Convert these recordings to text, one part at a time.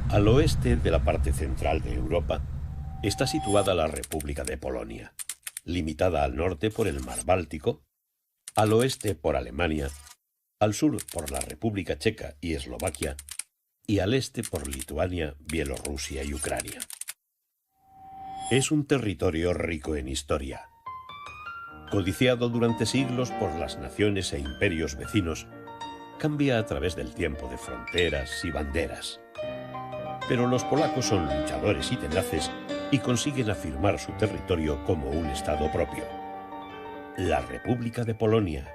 Al oeste de la parte central de Europa está situada la República de Polonia, limitada al norte por el mar Báltico, al oeste por Alemania, al sur por la República Checa y Eslovaquia, y al este por Lituania, Bielorrusia y Ucrania. Es un territorio rico en historia. Codiciado durante siglos por las naciones e imperios vecinos, cambia a través del tiempo de fronteras y banderas. Pero los polacos son luchadores y tenaces y consiguen afirmar su territorio como un estado propio. La República de Polonia,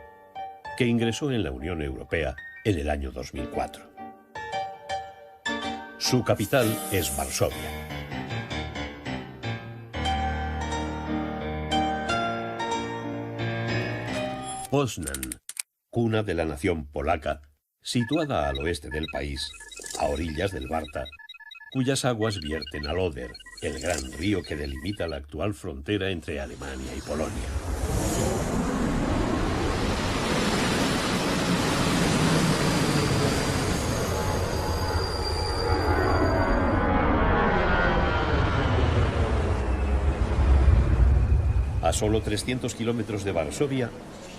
que ingresó en la Unión Europea en el año 2004. Su capital es Varsovia. Poznań, cuna de la nación polaca, situada al oeste del país, a orillas del Barta, cuyas aguas vierten al Oder, el gran río que delimita la actual frontera entre Alemania y Polonia. A solo 300 kilómetros de Varsovia,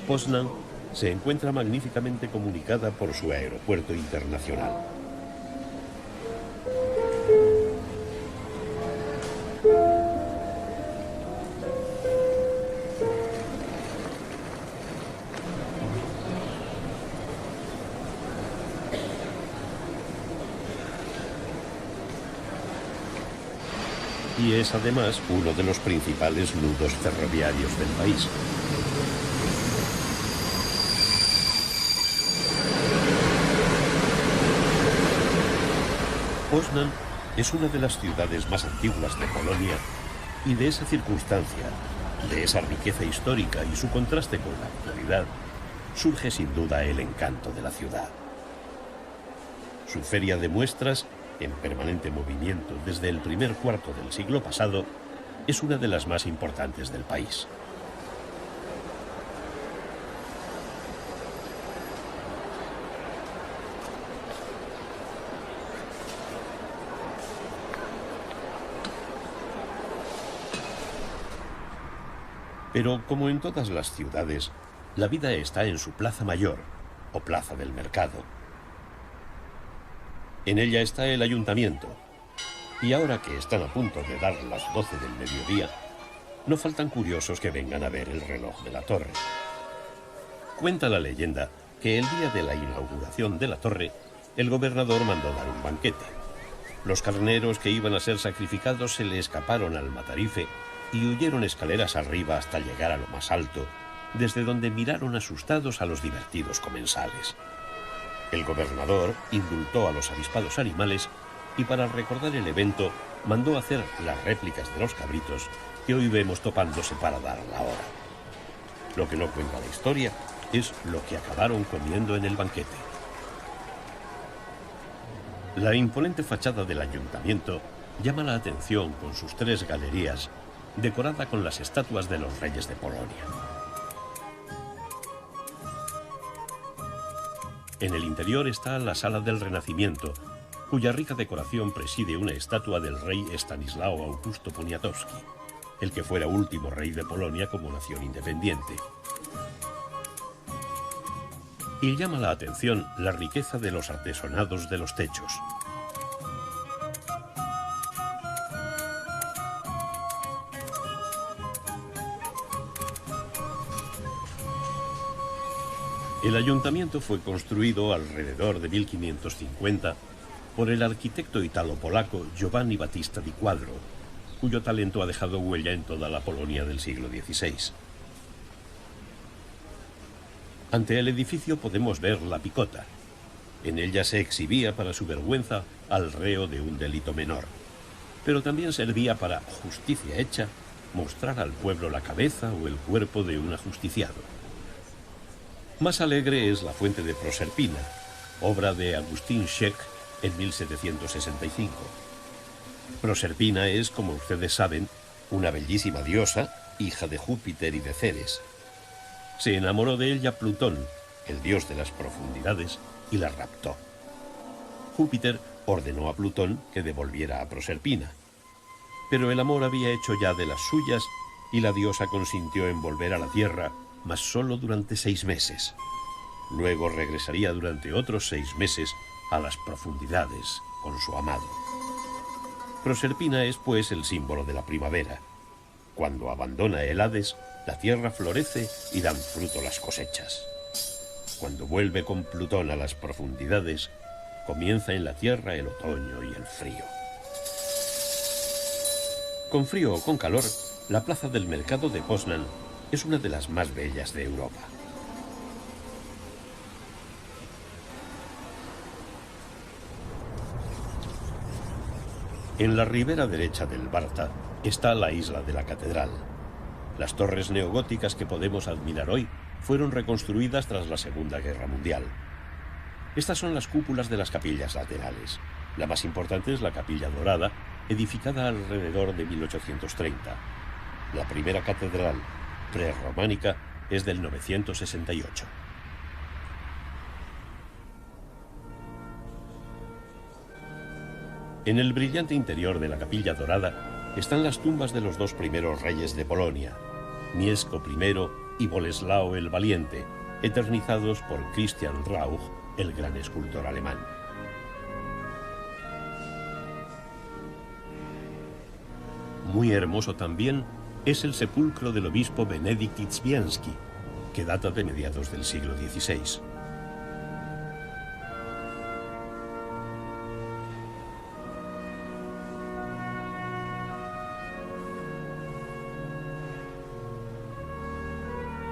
Poznań se encuentra magníficamente comunicada por su aeropuerto internacional. Y es además uno de los principales nudos ferroviarios del país. Poznań es una de las ciudades más antiguas de Polonia y de esa circunstancia, de esa riqueza histórica y su contraste con la actualidad, surge sin duda el encanto de la ciudad. Su feria de muestras, en permanente movimiento desde el primer cuarto del siglo pasado, es una de las más importantes del país. Pero como en todas las ciudades, la vida está en su plaza mayor, o plaza del mercado. En ella está el ayuntamiento, y ahora que están a punto de dar las 12 del mediodía, no faltan curiosos que vengan a ver el reloj de la torre. Cuenta la leyenda que el día de la inauguración de la torre, el gobernador mandó dar un banquete. Los carneros que iban a ser sacrificados se le escaparon al matarife y huyeron escaleras arriba hasta llegar a lo más alto, desde donde miraron asustados a los divertidos comensales. El gobernador indultó a los avispados animales y para recordar el evento mandó hacer las réplicas de los cabritos que hoy vemos topándose para dar la hora. Lo que no cuenta la historia es lo que acabaron comiendo en el banquete. La imponente fachada del ayuntamiento llama la atención con sus 3 galerías, decorada con las estatuas de los reyes de Polonia. En el interior está la Sala del Renacimiento, cuya rica decoración preside una estatua del rey Estanislao Augusto Poniatowski, el que fuera último rey de Polonia como nación independiente. Y llama la atención la riqueza de los artesonados de los techos. El ayuntamiento fue construido alrededor de 1550 por el arquitecto italo-polaco Giovanni Battista di Quadro, cuyo talento ha dejado huella en toda la Polonia del siglo XVI. Ante el edificio podemos ver la picota. En ella se exhibía para su vergüenza al reo de un delito menor, pero también servía para, justicia hecha, mostrar al pueblo la cabeza o el cuerpo de un ajusticiado. Más alegre es la fuente de Proserpina, obra de Agustín Sheck en 1765. Proserpina es, como ustedes saben, una bellísima diosa, hija de Júpiter y de Ceres. Se enamoró de ella Plutón, el dios de las profundidades, y la raptó. Júpiter ordenó a Plutón que devolviera a Proserpina. Pero el amor había hecho ya de las suyas y la diosa consintió en volver a la Tierra, mas solo durante 6 meses. Luego regresaría durante otros 6 meses a las profundidades con su amado. Proserpina es pues el símbolo de la primavera. Cuando abandona el Hades, la tierra florece y dan fruto las cosechas. Cuando vuelve con Plutón a las profundidades, comienza en la tierra el otoño y el frío. Con frío o con calor, la plaza del mercado de Poznan es una de las más bellas de Europa. En la ribera derecha del Barta está la isla de la Catedral. Las torres neogóticas que podemos admirar hoy fueron reconstruidas tras la Segunda Guerra Mundial. Estas son las cúpulas de las capillas laterales. La más importante es la Capilla Dorada, edificada alrededor de 1830. La primera catedral prerrománica es del 968. En el brillante interior de la Capilla Dorada están las tumbas de los 2 primeros reyes de Polonia, Mieszko I y Boleslao el Valiente, eternizados por Christian Rauch, el gran escultor alemán. Muy hermoso también es el sepulcro del obispo Benedikt Izbiański, que data de mediados del siglo XVI.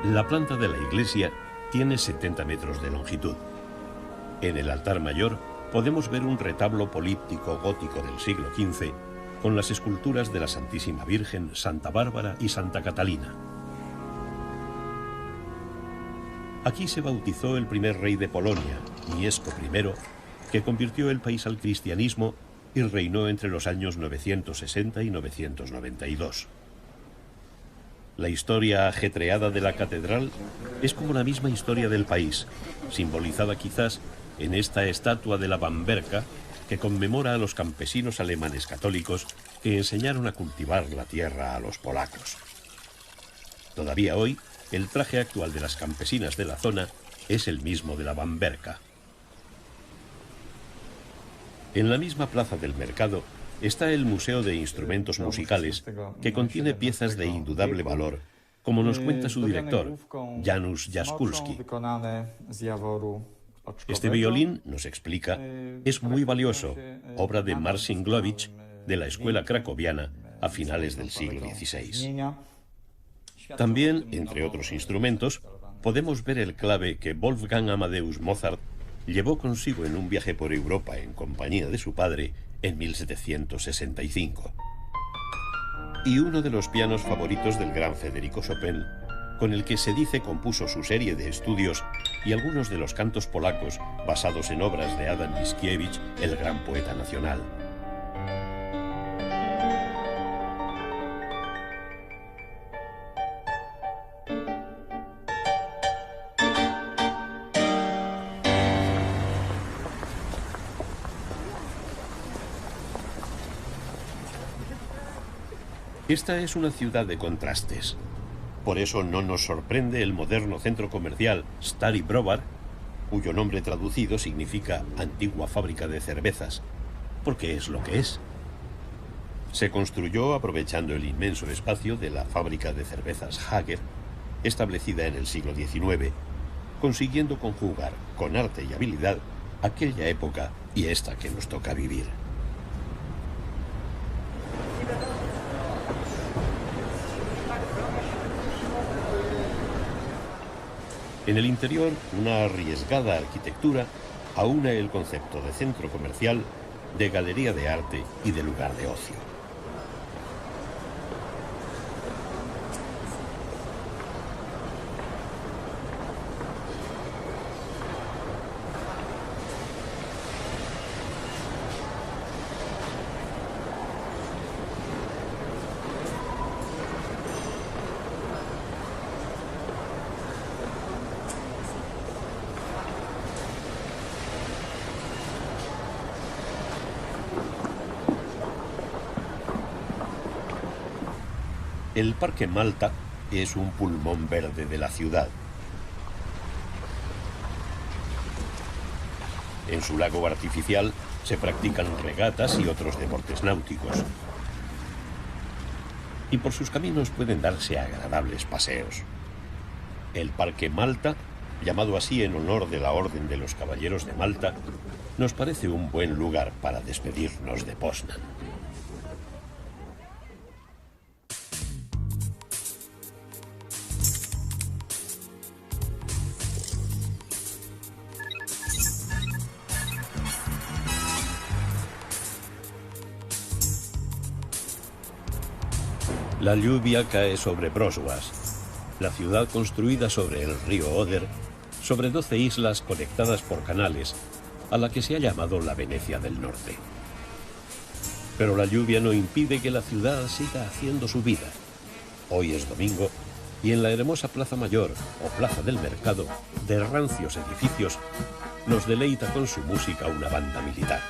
La planta de la iglesia tiene 70 metros de longitud. En el altar mayor podemos ver un retablo políptico gótico del siglo XV con las esculturas de la Santísima Virgen, Santa Bárbara y Santa Catalina. Aquí se bautizó el primer rey de Polonia, Mieszko I, que convirtió el país al cristianismo y reinó entre los años 960 y 992. La historia ajetreada de la catedral es como la misma historia del país, simbolizada quizás en esta estatua de la Bamberka que conmemora a los campesinos alemanes católicos que enseñaron a cultivar la tierra a los polacos. Todavía hoy, el traje actual de las campesinas de la zona es el mismo de la Bamberka. En la misma plaza del mercado está el Museo de Instrumentos Musicales, que contiene piezas de indudable valor, como nos cuenta su director, Janusz Jaskulski. Este violín, nos explica, es muy valioso, obra de Marcin Glowicz, de la escuela cracoviana, a finales del siglo XVI. También, entre otros instrumentos, podemos ver el clave que Wolfgang Amadeus Mozart llevó consigo en un viaje por Europa en compañía de su padre en 1765. Y uno de los pianos favoritos del gran Federico Chopin, con el que se dice compuso su serie de estudios y algunos de los cantos polacos basados en obras de Adam Mickiewicz, el gran poeta nacional. Esta es una ciudad de contrastes. Por eso no nos sorprende el moderno centro comercial Stary Browar, cuyo nombre traducido significa antigua fábrica de cervezas, porque es lo que es. Se construyó aprovechando el inmenso espacio de la fábrica de cervezas Hager, establecida en el siglo XIX, consiguiendo conjugar con arte y habilidad aquella época y esta que nos toca vivir. En el interior, una arriesgada arquitectura aúna el concepto de centro comercial, de galería de arte y de lugar de ocio. El Parque Malta es un pulmón verde de la ciudad. En su lago artificial se practican regatas y otros deportes náuticos. Y por sus caminos pueden darse agradables paseos. El Parque Malta, llamado así en honor de la Orden de los Caballeros de Malta, nos parece un buen lugar para despedirnos de Poznan. La lluvia cae sobre Wrocław, la ciudad construida sobre el río Oder, sobre 12 islas conectadas por canales, a la que se ha llamado la Venecia del Norte. Pero la lluvia no impide que la ciudad siga haciendo su vida. Hoy es domingo y en la hermosa Plaza Mayor o Plaza del Mercado, de rancios edificios, nos deleita con su música una banda militar.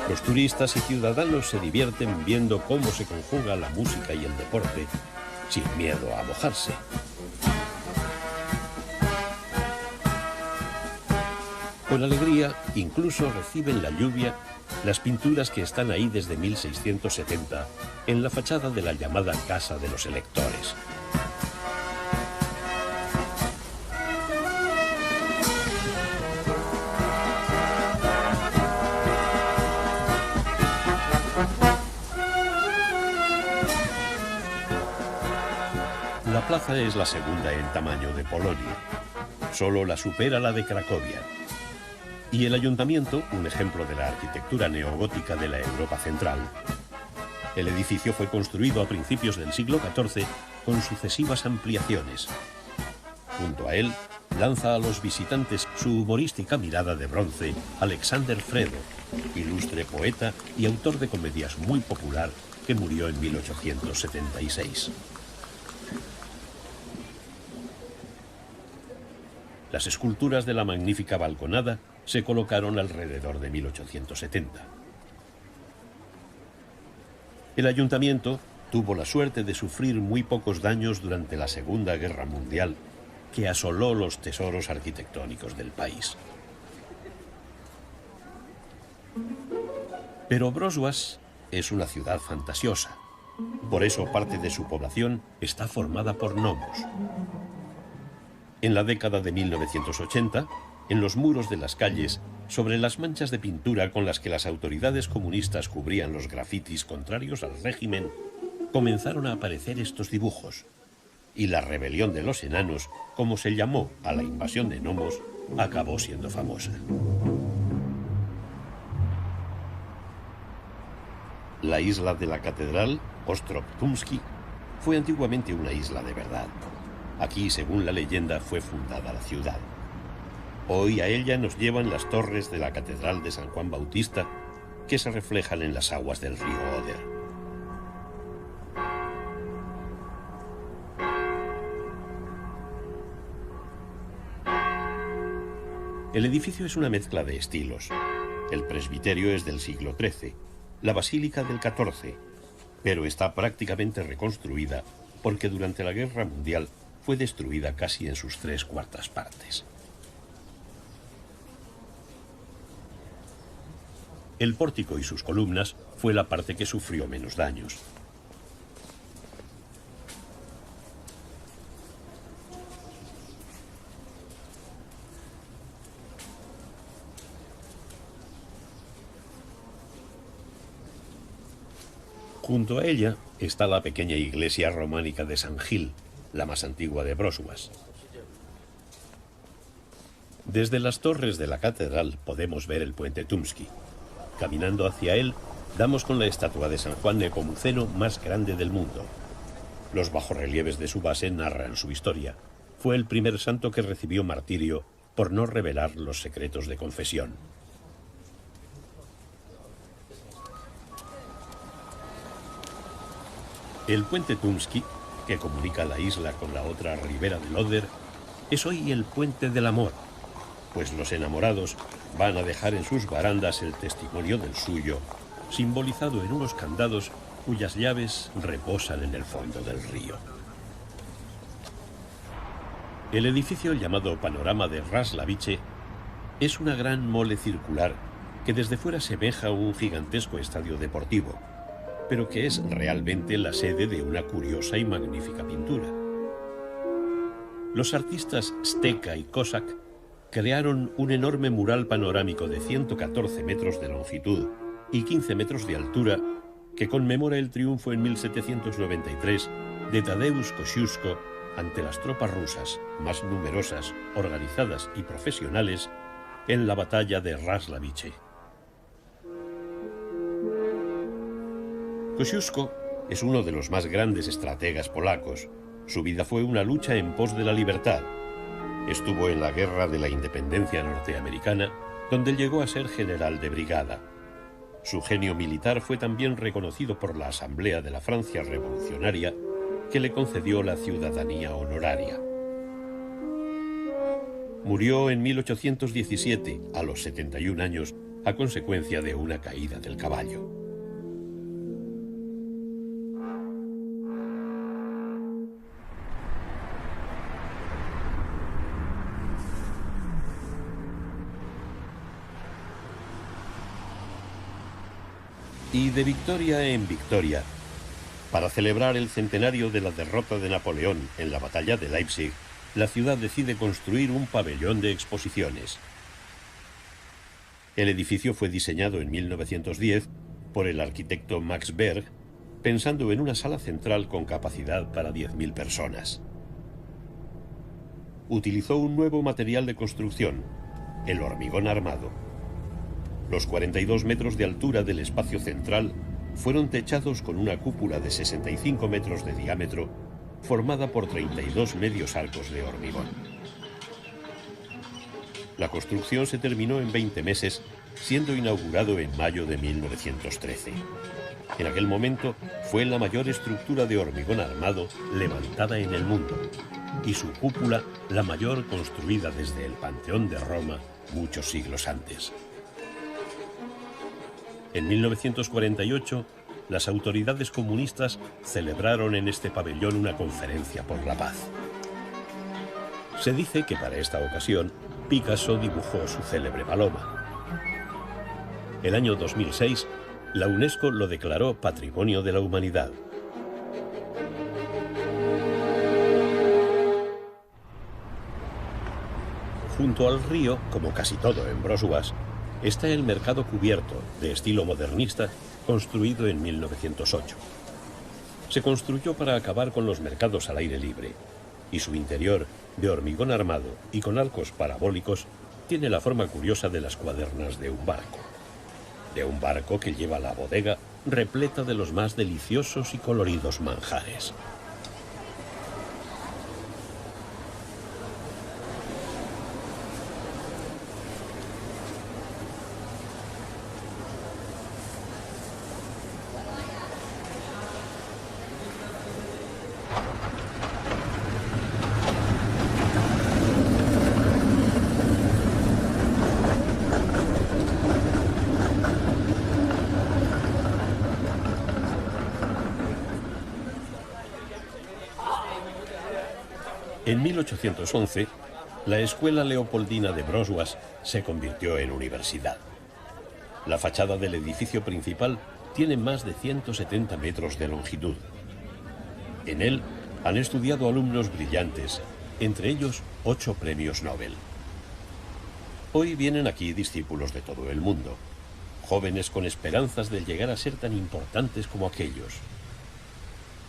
Los turistas y ciudadanos se divierten viendo cómo se conjuga la música y el deporte, sin miedo a mojarse. Con alegría, incluso reciben la lluvia las pinturas que están ahí desde 1670 en la fachada de la llamada Casa de los Electores. La plaza es la segunda en tamaño de Polonia. Solo la supera la de Cracovia. Y el ayuntamiento, un ejemplo de la arquitectura neogótica de la Europa central. El edificio fue construido a principios del siglo XIV con sucesivas ampliaciones. Junto a él, lanza a los visitantes su humorística mirada de bronce Alexander Fredo, ilustre poeta y autor de comedias muy popular que murió en 1876. Las esculturas de la magnífica balconada se colocaron alrededor de 1870. El ayuntamiento tuvo la suerte de sufrir muy pocos daños durante la Segunda Guerra Mundial, que asoló los tesoros arquitectónicos del país. Pero Wrocław es una ciudad fantasiosa. Por eso parte de su población está formada por gnomos. En la década de 1980, en los muros de las calles, sobre las manchas de pintura con las que las autoridades comunistas cubrían los grafitis contrarios al régimen, comenzaron a aparecer estos dibujos. Y la rebelión de los enanos, como se llamó a la invasión de gnomos, acabó siendo famosa. La isla de la catedral, Ostrów Tumski, fue antiguamente una isla de verdad. Aquí, según la leyenda, fue fundada la ciudad. Hoy a ella nos llevan las torres de la Catedral de San Juan Bautista, que se reflejan en las aguas del río Oder. El edificio es una mezcla de estilos. El presbiterio es del siglo XIII, la basílica del XIV, pero está prácticamente reconstruida porque durante la Guerra Mundial fue destruida casi en sus 3/4 partes. El pórtico y sus columnas fue la parte que sufrió menos daños. Junto a ella está la pequeña iglesia románica de San Gil, la más antigua de Wrocław. Desde las torres de la catedral podemos ver el puente Tumski. Caminando hacia él, damos con la estatua de San Juan Nepomuceno más grande del mundo. Los bajorrelieves de su base narran su historia. Fue el primer santo que recibió martirio por no revelar los secretos de confesión. El puente Tumski, que comunica la isla con la otra ribera del Oder, es hoy el puente del amor, pues los enamorados van a dejar en sus barandas el testimonio del suyo simbolizado en unos candados cuyas llaves reposan en el fondo del río. El edificio llamado Panorama de Raclavice es una gran mole circular que desde fuera semeja un gigantesco estadio deportivo, pero que es realmente la sede de una curiosa y magnífica pintura. Los artistas Stecka y Kosak crearon un enorme mural panorámico de 114 metros de longitud y 15 metros de altura que conmemora el triunfo en 1793 de Tadeusz Kościuszko ante las tropas rusas, más numerosas, organizadas y profesionales, en la batalla de Raclavice. Kościuszko es uno de los más grandes estrategas polacos. Su vida fue una lucha en pos de la libertad. Estuvo en la Guerra de la Independencia norteamericana, donde llegó a ser general de brigada. Su genio militar fue también reconocido por la Asamblea de la Francia Revolucionaria, que le concedió la ciudadanía honoraria. Murió en 1817, a los 71 años, a consecuencia de una caída del caballo. Y de victoria en victoria, para celebrar el centenario de la derrota de Napoleón en la batalla de Leipzig, la ciudad decide construir un pabellón de exposiciones. El edificio fue diseñado en 1910 por el arquitecto Max Berg, pensando en una sala central con capacidad para 10.000 personas. Utilizó un nuevo material de construcción, el hormigón armado. Los 42 metros de altura del espacio central fueron techados con una cúpula de 65 metros de diámetro, formada por 32 medios arcos de hormigón. La construcción se terminó en 20 meses, siendo inaugurado en mayo de 1913. En aquel momento fue la mayor estructura de hormigón armado levantada en el mundo, y su cúpula la mayor construida desde el Panteón de Roma muchos siglos antes. En 1948, las autoridades comunistas celebraron en este pabellón una conferencia por la paz. Se dice que para esta ocasión, Picasso dibujó su célebre paloma. El año 2006, la UNESCO lo declaró Patrimonio de la Humanidad. Junto al río, como casi todo en Brzozów, está el mercado cubierto, de estilo modernista, construido en 1908. Se construyó para acabar con los mercados al aire libre, y su interior, de hormigón armado y con arcos parabólicos, tiene la forma curiosa de las cuadernas de un barco. De un barco que lleva la bodega repleta de los más deliciosos y coloridos manjares. En 1811, la Escuela Leopoldina de Brzozów se convirtió en universidad. La fachada del edificio principal tiene más de 170 metros de longitud. En él han estudiado alumnos brillantes, entre ellos 8 premios Nobel. Hoy vienen aquí discípulos de todo el mundo, jóvenes con esperanzas de llegar a ser tan importantes como aquellos.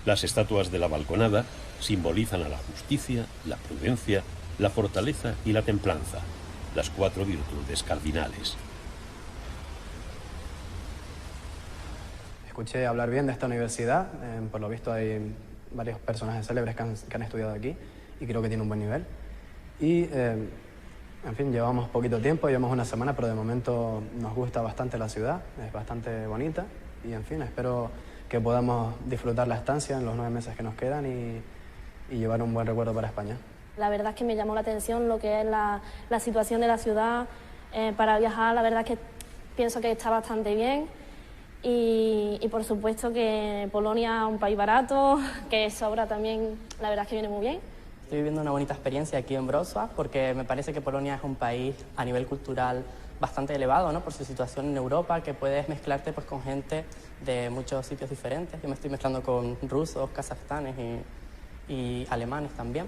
Las estatuas de la balconada simbolizan a la justicia, la prudencia, la fortaleza y la templanza, las 4 virtudes cardinales. Escuché hablar bien de esta universidad, por lo visto hay varios personajes célebres que han estudiado aquí y creo que tiene un buen nivel. Y, en fin, llevamos poquito tiempo, llevamos una semana, pero de momento nos gusta bastante la ciudad, es bastante bonita y, en fin, espero que podamos disfrutar la estancia en los 9 meses que nos quedan y llevar un buen recuerdo para España. La verdad es que me llamó la atención lo que es la situación de la ciudad para viajar. La verdad es que pienso que está bastante bien Y por supuesto que Polonia es un país barato, que sobra también, la verdad es que viene muy bien. Estoy viviendo una bonita experiencia aquí en Wrocław porque me parece que Polonia es un país a nivel cultural bastante elevado, ¿no? Por su situación en Europa, que puedes mezclarte pues, con gente de muchos sitios diferentes. Yo me estoy mezclando con rusos, kazajstanes y alemanes también.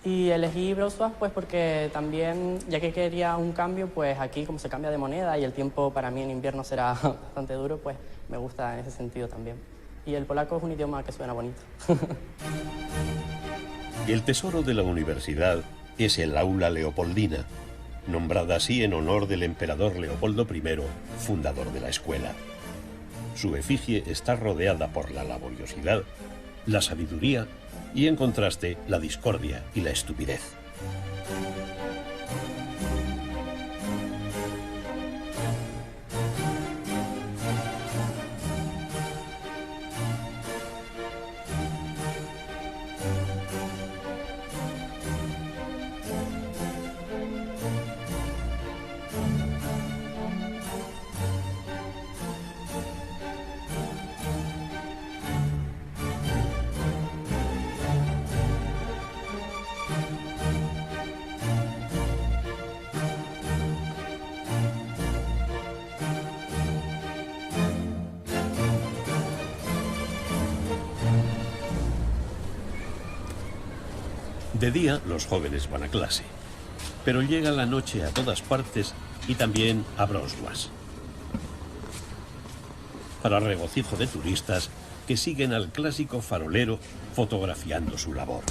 Y elegí Wrocław pues porque también, ya que quería un cambio, pues aquí como se cambia de moneda y el tiempo para mí en invierno será bastante duro, pues me gusta en ese sentido también. Y el polaco es un idioma que suena bonito. El tesoro de la universidad es el Aula Leopoldina, nombrada así en honor del emperador Leopoldo I, fundador de la escuela. Su efigie está rodeada por la laboriosidad, la sabiduría y, en contraste, la discordia y la estupidez. De día, los jóvenes van a clase, pero llega la noche a todas partes y también a Wrocław. Para regocijo de turistas que siguen al clásico farolero fotografiando su labor.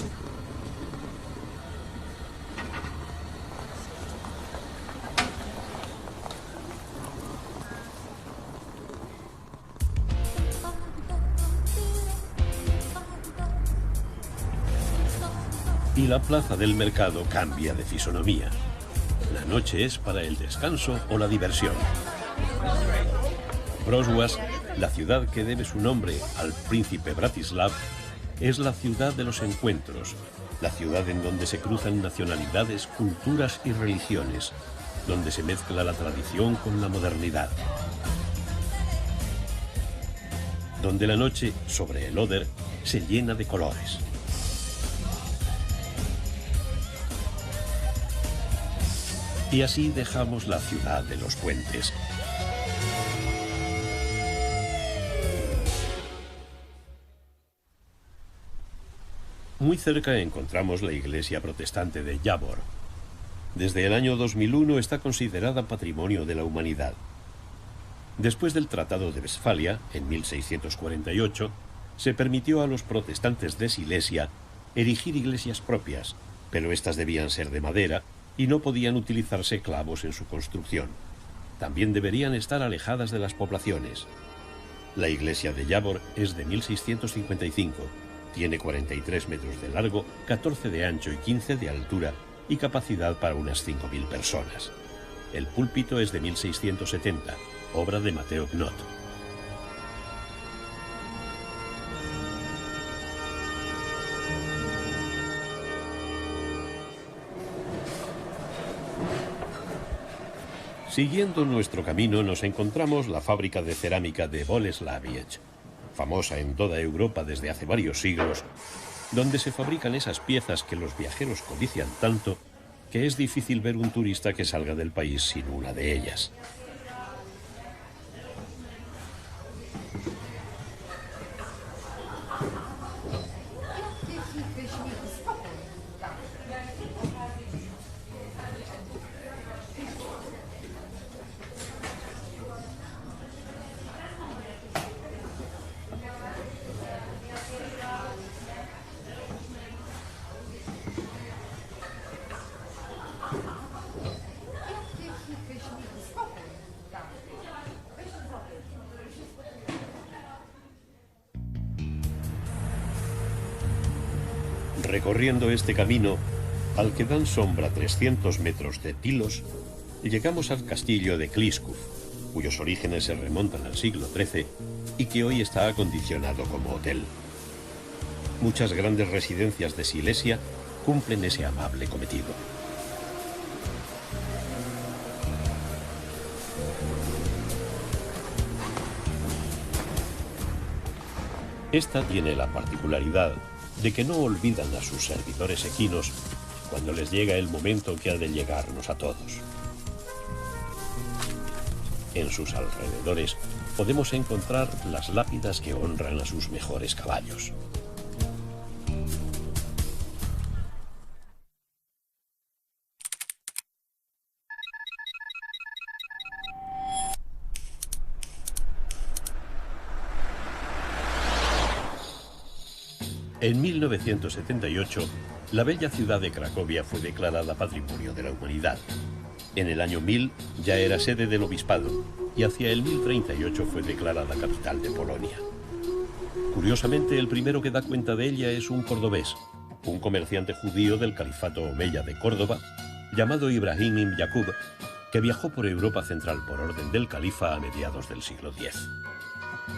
Y la plaza del mercado cambia de fisonomía. La noche es para el descanso o la diversión. Wrocław, la ciudad que debe su nombre al príncipe Bratislav, es la ciudad de los encuentros, la ciudad en donde se cruzan nacionalidades, culturas y religiones, donde se mezcla la tradición con la modernidad. Donde la noche, sobre el Oder, se llena de colores. Y así dejamos la ciudad de los puentes. Muy cerca encontramos la iglesia protestante de Jábor. Desde el año 2001 está considerada Patrimonio de la Humanidad. Después del Tratado de Westfalia, en 1648, se permitió a los protestantes de Silesia erigir iglesias propias, pero estas debían ser de madera y no podían utilizarse clavos en su construcción. También deberían estar alejadas de las poblaciones. La iglesia de Jábor es de 1655, tiene 43 metros de largo, 14 de ancho y 15 de altura y capacidad para unas 5.000 personas. El púlpito es de 1670, obra de Mateo Knott. Siguiendo nuestro camino nos encontramos la fábrica de cerámica de Boleslaviec, famosa en toda Europa desde hace varios siglos, donde se fabrican esas piezas que los viajeros codician tanto que es difícil ver un turista que salga del país sin una de ellas. Recorriendo este camino, al que dan sombra 300 metros de tilos, llegamos al castillo de Kliskov, cuyos orígenes se remontan al siglo XIII y que hoy está acondicionado como hotel. Muchas grandes residencias de Silesia cumplen ese amable cometido. Esta tiene la particularidad de que no olvidan a sus servidores equinos cuando les llega el momento que ha de llegarnos a todos. En sus alrededores podemos encontrar las lápidas que honran a sus mejores caballos. En 1978, la bella ciudad de Cracovia fue declarada Patrimonio de la Humanidad. En el año 1000 ya era sede del obispado y hacia el 1038 fue declarada capital de Polonia. Curiosamente, el primero que da cuenta de ella es un cordobés, un comerciante judío del califato omeya de Córdoba, llamado Ibrahim ibn Yaqub, que viajó por Europa Central por orden del califa a mediados del siglo X.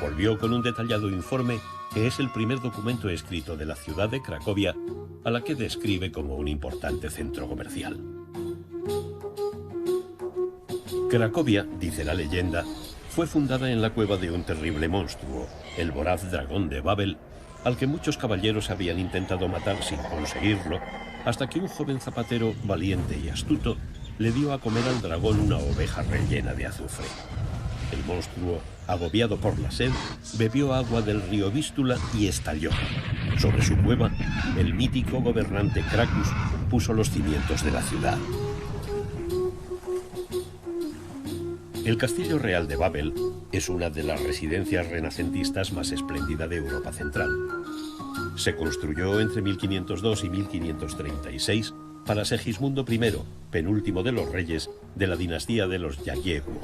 Volvió con un detallado informe que es el primer documento escrito de la ciudad de Cracovia, a la que describe como un importante centro comercial. Cracovia, dice la leyenda, fue fundada en la cueva de un terrible monstruo, el voraz dragón de Babel, al que muchos caballeros habían intentado matar sin conseguirlo, hasta que un joven zapatero valiente y astuto le dio a comer al dragón una oveja rellena de azufre. El monstruo, agobiado por la sed, bebió agua del río Vístula y estalló. Sobre su cueva, el mítico gobernante Cracus puso los cimientos de la ciudad. El Castillo Real de Babel es una de las residencias renacentistas más espléndidas de Europa Central. Se construyó entre 1502 y 1536 para Segismundo I, penúltimo de los reyes de la dinastía de los Jagiełło.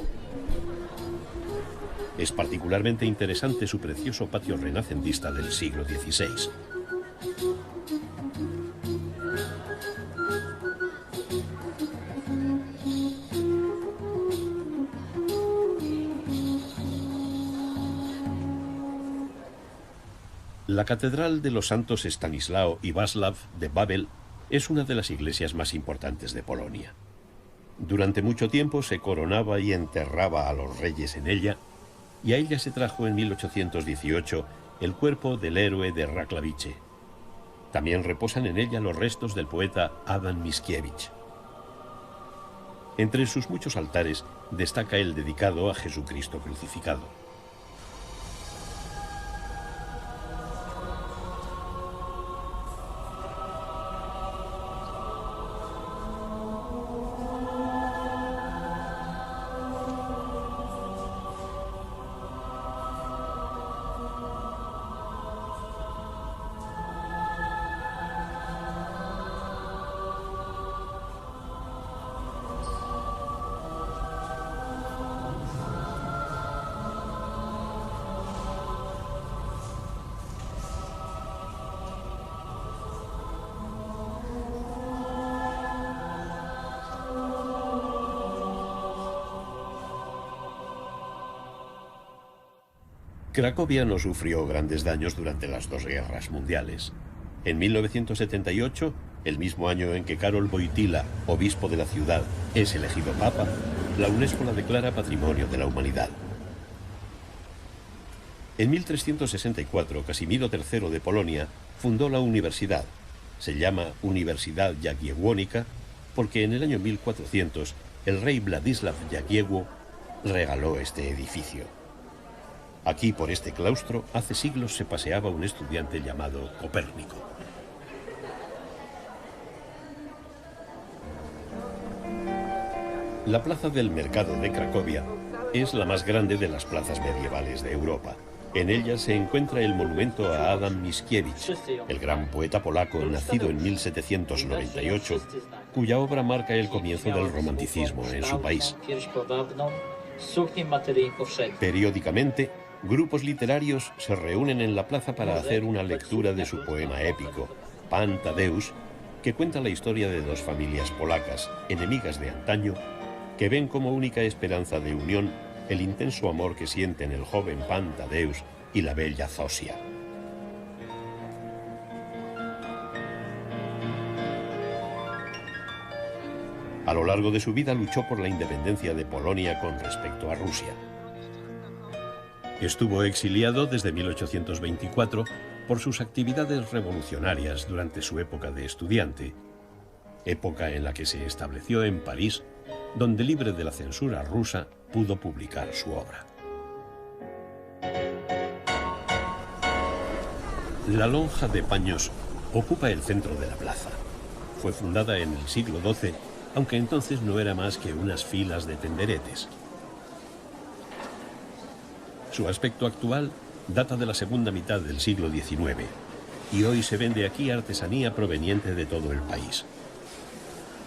Es particularmente interesante su precioso patio renacentista del siglo XVI. La Catedral de los Santos Estanislao y Václav de Babel es una de las iglesias más importantes de Polonia. Durante mucho tiempo se coronaba y enterraba a los reyes en ella, y a ella se trajo en 1818 el cuerpo del héroe de Raclavice. También reposan en ella los restos del poeta Adam Mickiewicz. Entre sus muchos altares destaca el dedicado a Jesucristo crucificado. Cracovia no sufrió grandes daños durante las dos guerras mundiales. En 1978, el mismo año en que Karol Wojtyła, obispo de la ciudad, es elegido papa, la UNESCO la declara Patrimonio de la Humanidad. En 1364, Casimiro III de Polonia fundó la universidad. Se llama Universidad Jagiellónica porque en el año 1400 el rey Władysław Jagiełło regaló este edificio. Aquí, por este claustro, hace siglos se paseaba un estudiante llamado Copérnico. La plaza del mercado de Cracovia es la más grande de las plazas medievales de Europa. En ella se encuentra el monumento a Adam Mickiewicz, el gran poeta polaco nacido en 1798, cuya obra marca el comienzo del romanticismo en su país. Periódicamente, grupos literarios se reúnen en la plaza para hacer una lectura de su poema épico, Pan Tadeusz, que cuenta la historia de dos familias polacas, enemigas de antaño, que ven como única esperanza de unión el intenso amor que sienten el joven Pan Tadeusz y la bella Zosia. A lo largo de su vida luchó por la independencia de Polonia con respecto a Rusia. Estuvo exiliado desde 1824 por sus actividades revolucionarias durante su época de estudiante, época en la que se estableció en París, donde libre de la censura rusa pudo publicar su obra. La lonja de paños ocupa el centro de la plaza. Fue fundada en el siglo XII, aunque entonces no era más que unas filas de tenderetes. Su aspecto actual data de la segunda mitad del siglo XIX y hoy se vende aquí artesanía proveniente de todo el país,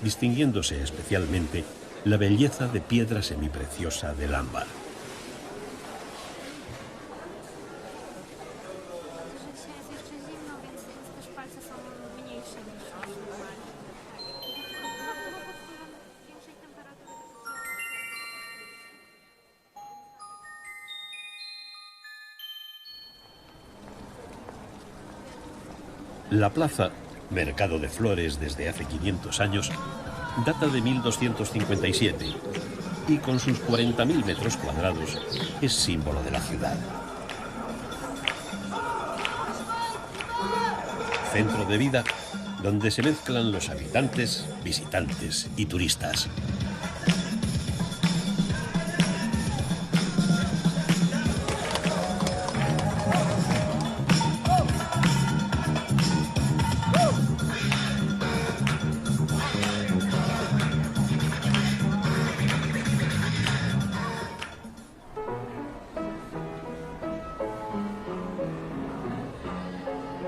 distinguiéndose especialmente la belleza de piedra semipreciosa del ámbar. La plaza, mercado de flores desde hace 500 años, data de 1257 y con sus 40.000 metros cuadrados es símbolo de la ciudad. Centro de vida donde se mezclan los habitantes, visitantes y turistas.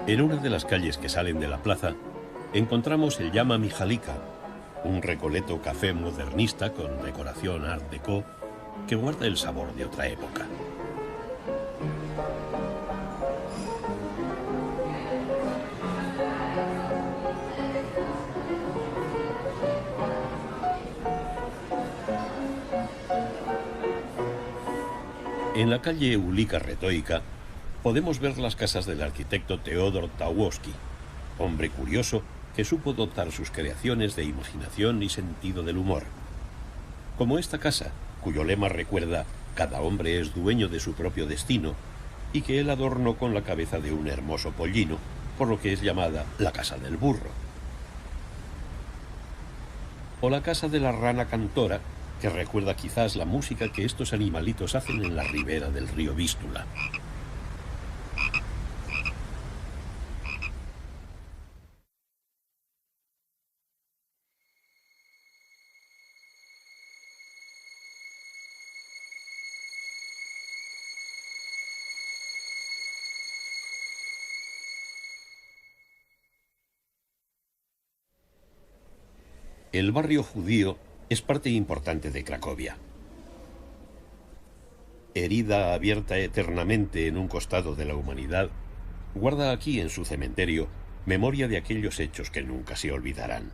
En una de las calles que salen de la plaza, encontramos el Llama Mijalika, un recoleto café modernista con decoración art déco que guarda el sabor de otra época. En la calle Ulika Retoica podemos ver las casas del arquitecto Teodor Tawowski, hombre curioso que supo dotar sus creaciones de imaginación y sentido del humor. Como esta casa, cuyo lema recuerda «Cada hombre es dueño de su propio destino», y que él adornó con la cabeza de un hermoso pollino, por lo que es llamada la Casa del Burro. O la Casa de la Rana Cantora, que recuerda quizás la música que estos animalitos hacen en la ribera del río Vístula. El barrio judío es parte importante de Cracovia. Herida abierta eternamente en un costado de la humanidad, guarda aquí en su cementerio memoria de aquellos hechos que nunca se olvidarán.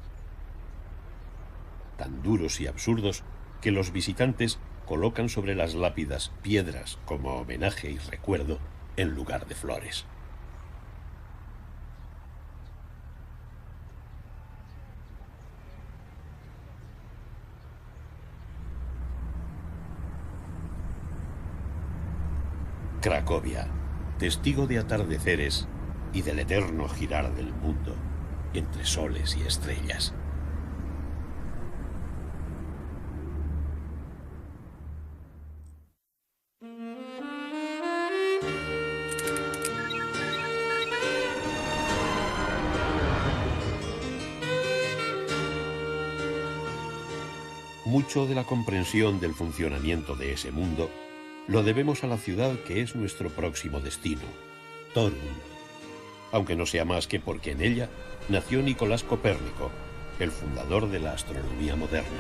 Tan duros y absurdos que los visitantes colocan sobre las lápidas piedras como homenaje y recuerdo en lugar de flores. Cracovia, testigo de atardeceres y del eterno girar del mundo entre soles y estrellas. Mucho de la comprensión del funcionamiento de ese mundo lo debemos a la ciudad que es nuestro próximo destino, Torun, aunque no sea más que porque en ella nació Nicolás Copérnico, el fundador de la astronomía moderna.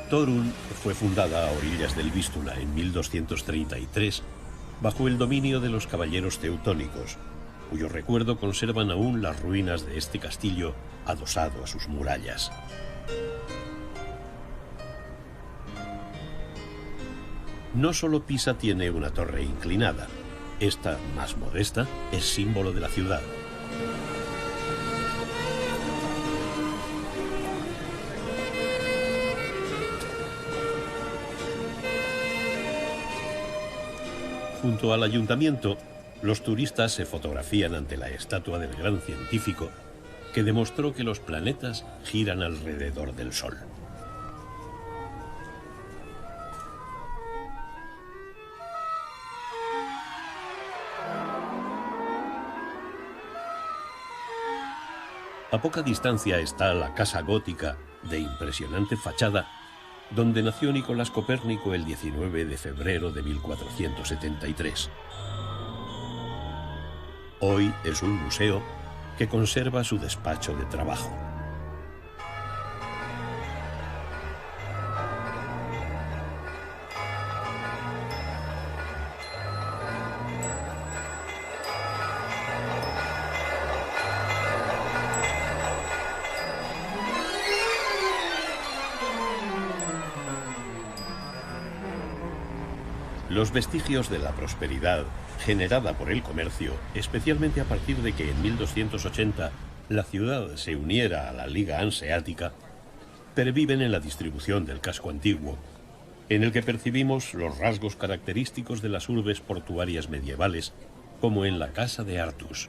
Torun fue fundada a orillas del Vístula en 1233 bajo el dominio de los caballeros teutónicos, cuyo recuerdo conservan aún las ruinas de este castillo adosado a sus murallas. No solo Pisa tiene una torre inclinada, esta, más modesta, es símbolo de la ciudad. Junto al ayuntamiento, los turistas se fotografían ante la estatua del gran científico que demostró que los planetas giran alrededor del Sol. A poca distancia está la casa gótica de impresionante fachada, donde nació Nicolás Copérnico el 19 de febrero de 1473. Hoy es un museo que conserva su despacho de trabajo. Los vestigios de la prosperidad generada por el comercio, especialmente a partir de que en 1280 la ciudad se uniera a la Liga Hanseática, perviven en la distribución del casco antiguo, en el que percibimos los rasgos característicos de las urbes portuarias medievales, como en la Casa de Artus.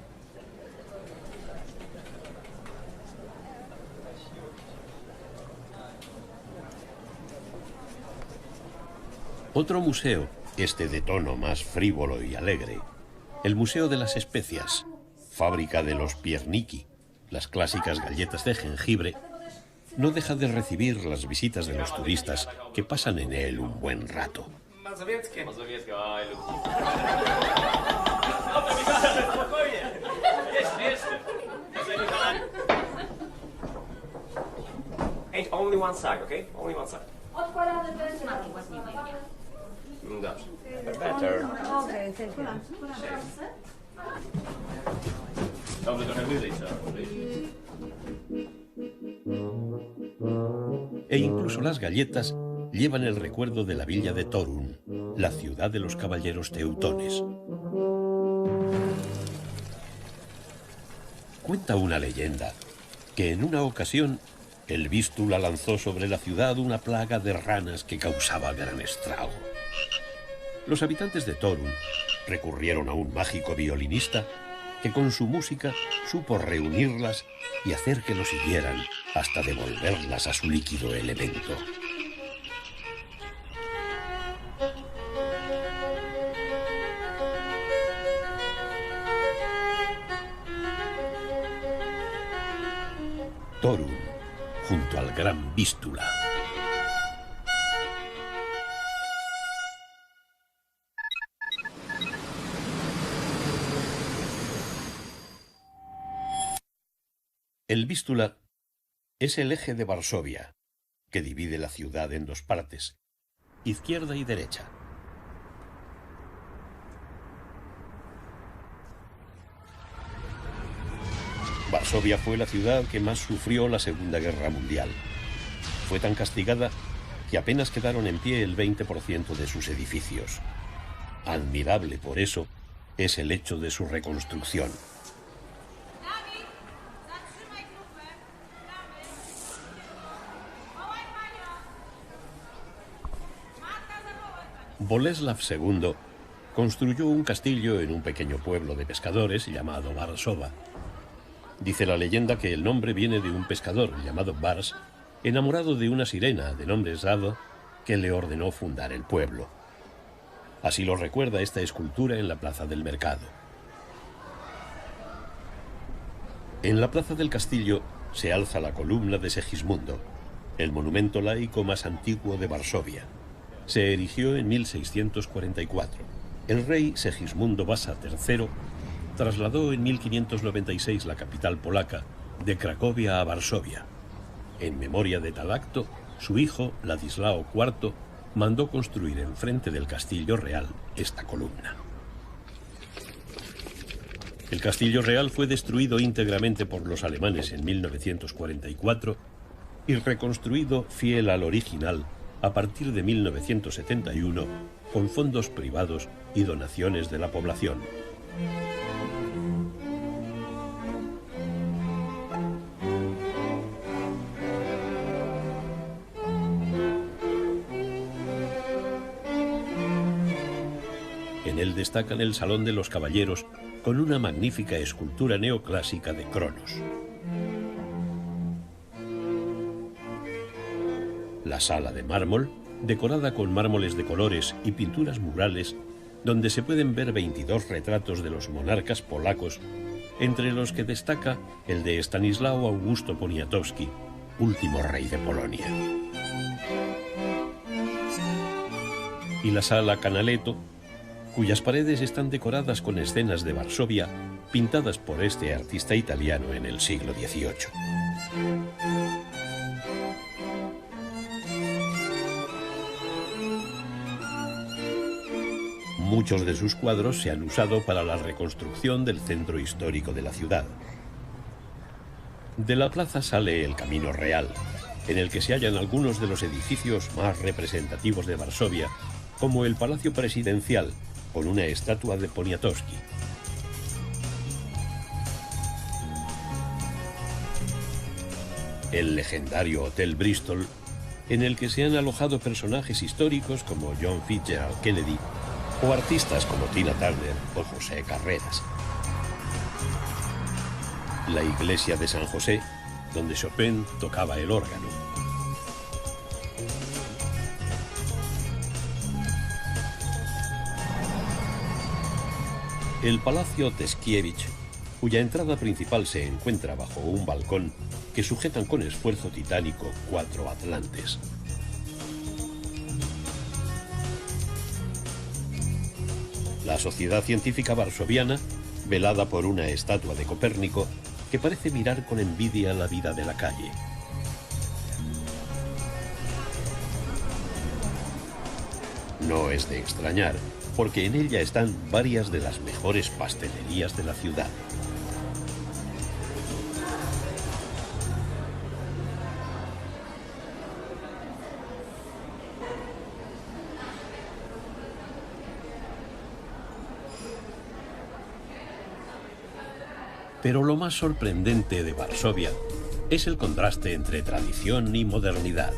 Otro museo, este de tono más frívolo y alegre, el Museo de las Especias, fábrica de los Pierniki, las clásicas galletas de jengibre, no deja de recibir las visitas de los turistas que pasan en él un buen rato. Only one side, okay? Only one side. Dobrze. Better. Dobrze, trochę wyżej trzeba podejść. E incluso las galletas llevan el recuerdo de la villa de Torun, la ciudad de los caballeros teutones. Cuenta una leyenda que en una ocasión el Vístula lanzó sobre la ciudad una plaga de ranas que causaba gran estrago. Los habitantes de Torun recurrieron a un mágico violinista que con su música supo reunirlas y hacer que lo siguieran hasta devolverlas a su líquido elemento. Torun, junto al gran Vístula. El Vístula es el eje de Varsovia, que divide la ciudad en dos partes, izquierda y derecha. Varsovia fue la ciudad que más sufrió la Segunda Guerra Mundial. Fue tan castigada que apenas quedaron en pie el 20% de sus edificios. Admirable por eso es el hecho de su reconstrucción. Boleslav II construyó un castillo en un pequeño pueblo de pescadores llamado Varsova. Dice la leyenda que el nombre viene de un pescador llamado Vars, enamorado de una sirena de nombre Zado, que le ordenó fundar el pueblo. Así lo recuerda esta escultura en la Plaza del Mercado. En la Plaza del Castillo se alza la columna de Segismundo, el monumento laico más antiguo de Varsovia. Se erigió en 1644. El rey Segismundo Vasa III trasladó en 1596 la capital polaca de Cracovia a Varsovia. En memoria de tal acto, su hijo, Ladislao IV, mandó construir enfrente del castillo real esta columna. El castillo real fue destruido íntegramente por los alemanes en 1944 y reconstruido fiel al original a partir de 1971 con fondos privados y donaciones de la población. En él destacan el Salón de los Caballeros con una magnífica escultura neoclásica de Cronos. La sala de mármol, decorada con mármoles de colores y pinturas murales, donde se pueden ver 22 retratos de los monarcas polacos, entre los que destaca el de Stanislao Augusto Poniatowski, último rey de Polonia. Y la sala Canaletto, cuyas paredes están decoradas con escenas de Varsovia pintadas por este artista italiano en el siglo XVIII. Muchos de sus cuadros se han usado para la reconstrucción del centro histórico de la ciudad. De la plaza sale el Camino Real, en el que se hallan algunos de los edificios más representativos de Varsovia, como el Palacio Presidencial, con una estatua de Poniatowski. El legendario Hotel Bristol, en el que se han alojado personajes históricos como John Fitzgerald Kennedy, o artistas como Tina Turner o José Carreras. La iglesia de San José, donde Chopin tocaba el órgano. El Palacio Teskiewicz, cuya entrada principal se encuentra bajo un balcón que sujetan con esfuerzo titánico 4 atlantes. La Sociedad Científica Varsoviana, velada por una estatua de Copérnico, que parece mirar con envidia la vida de la calle. No es de extrañar, porque en ella están varias de las mejores pastelerías de la ciudad. Pero lo más sorprendente de Varsovia es el contraste entre tradición y modernidad.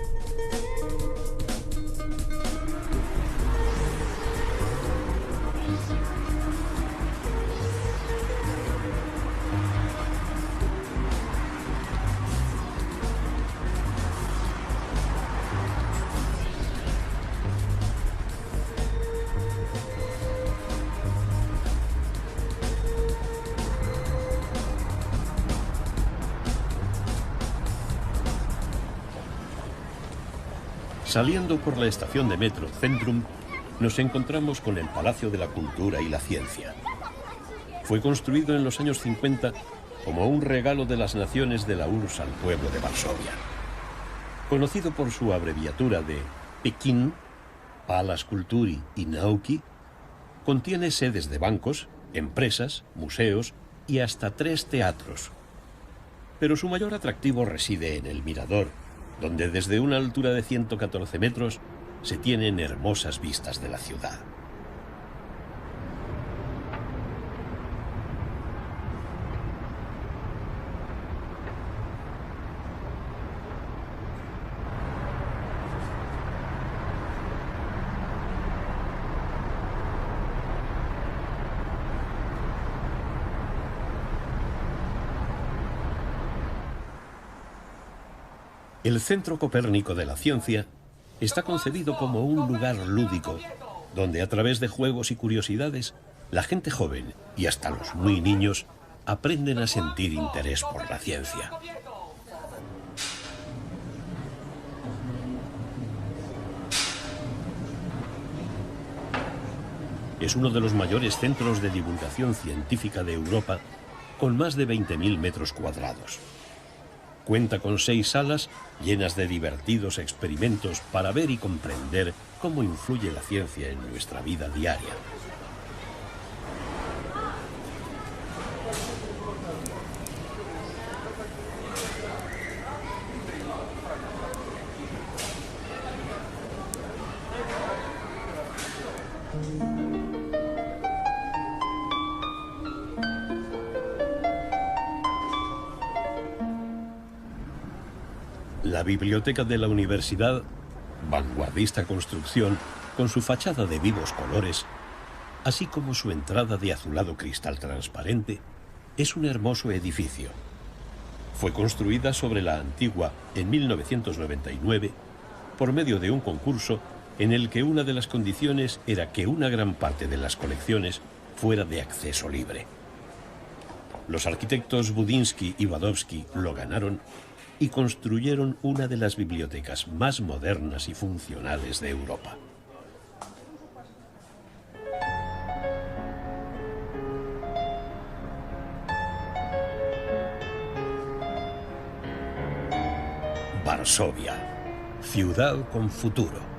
Saliendo por la estación de metro Centrum, nos encontramos con el Palacio de la Cultura y la Ciencia. Fue construido en los años 50 como un regalo de las naciones de la URSS al pueblo de Varsovia. Conocido por su abreviatura de Pekin, Palace Kultury i Nauki, contiene sedes de bancos, empresas, museos y hasta 3 teatros. Pero su mayor atractivo reside en el mirador, donde desde una altura de 114 metros se tienen hermosas vistas de la ciudad. El Centro Copérnico de la Ciencia está concebido como un lugar lúdico, donde a través de juegos y curiosidades, la gente joven y hasta los muy niños aprenden a sentir interés por la ciencia. Es uno de los mayores centros de divulgación científica de Europa, con más de 20.000 metros cuadrados. Cuenta con 6 salas llenas de divertidos experimentos para ver y comprender cómo influye la ciencia en nuestra vida diaria. La biblioteca de la universidad, vanguardista construcción, con su fachada de vivos colores, así como su entrada de azulado cristal transparente, es un hermoso edificio. Fue construida sobre la antigua en 1999 por medio de un concurso en el que una de las condiciones era que una gran parte de las colecciones fuera de acceso libre. Los arquitectos Budinsky y Wadowski lo ganaron y construyeron una de las bibliotecas más modernas y funcionales de Europa. Varsovia, ciudad con futuro.